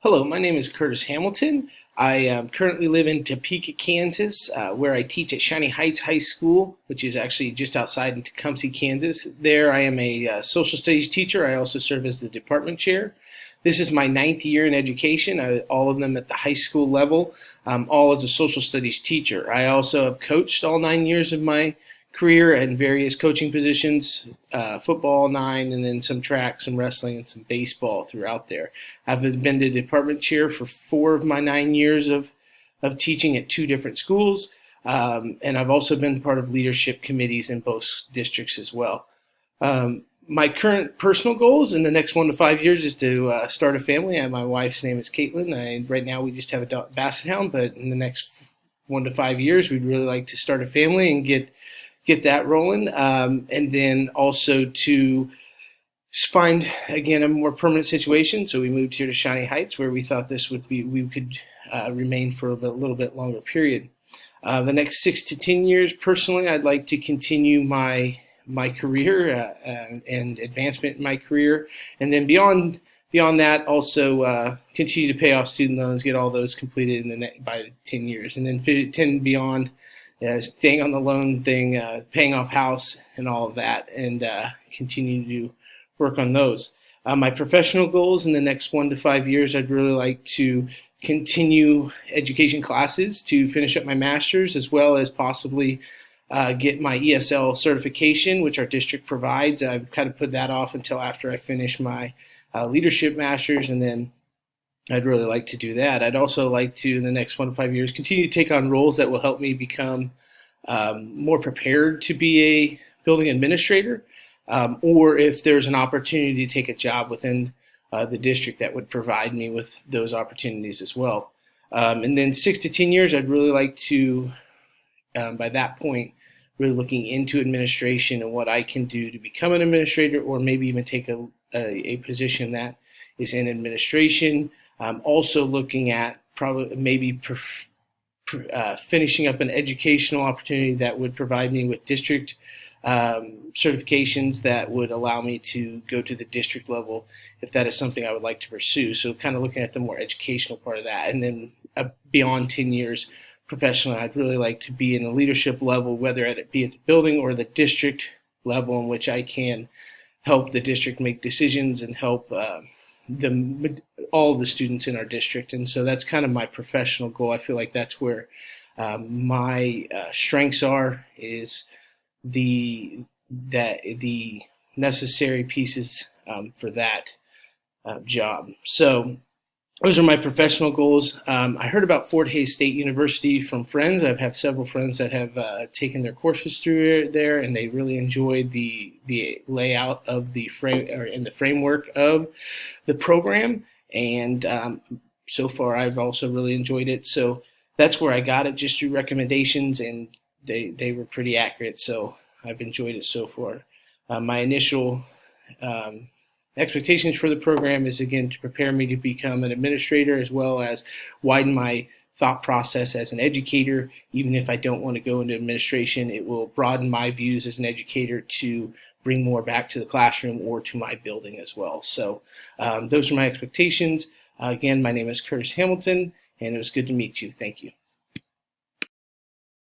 Hello, my name is Curtis Hamilton. I currently live in Topeka, Kansas, where I teach at Shawnee Heights High School, which is actually just outside in Tecumseh, Kansas. There, I am a social studies teacher. I also serve as the department chair. This is my ninth year in education, all of them at the high school level, all as a social studies teacher. I also have coached all 9 years of my career in various coaching positions, football 9, and then some track, some wrestling, and some baseball throughout there. I've been the department chair for 4 of my 9 years of teaching at 2 different schools, and I've also been part of leadership committees in both districts as well. My current personal goals in the next 1 to 5 years is to start a family. My wife's name is Caitlin. Right now we just have a basset hound, but in the next 1 to 5 years, we'd really like to start a family and get that rolling, and then also to find again a more permanent situation. So we moved here to Shawnee Heights, where we thought we could remain for a little bit longer period. The next 6 to 10 years, personally, I'd like to continue my career and advancement in my career, and then beyond that, also continue to pay off student loans, get all those completed by 10 years, and then 10 beyond. Staying on the loan thing, paying off house and all of that, and continue to work on those. My professional goals in the next 1 to 5 years, I'd really like to continue education classes to finish up my master's, as well as possibly get my ESL certification, which our district provides. I've kind of put that off until after I finish my leadership master's, and then I'd really like to do that. I'd also like to, in the next 1 to 5 years, continue to take on roles that will help me become more prepared to be a building administrator, or if there's an opportunity to take a job within the district that would provide me with those opportunities as well. And then 6 to 10 years, I'd really like to, by that point, really looking into administration and what I can do to become an administrator, or maybe even take a position that is in administration. Also looking at probably maybe finishing up an educational opportunity that would provide me with district certifications that would allow me to go to the district level if that is something I would like to pursue. So kind of looking at the more educational part of that. And then beyond 10 years professionally, I'd really like to be in a leadership level, whether it be at the building or the district level, in which I can help the district make decisions and help all of the students in our district. And so that's kind of my professional goal. I feel like that's where my strengths are, is the necessary pieces for that job. So those are my professional goals. I heard about Fort Hays State University from friends. I have several friends that have taken their courses through there, and they really enjoyed the layout of the framework of the program. And so far, I've also really enjoyed it. So that's where I got it, just through recommendations, and they were pretty accurate. So I've enjoyed it so far. My initial expectations for the program is, again, to prepare me to become an administrator, as well as widen my thought process as an educator. Even if I don't want to go into administration, it will broaden my views as an educator to bring more back to the classroom or to my building as well. So those are my expectations. Again, my name is Curtis Hamilton, and it was good to meet you. Thank you.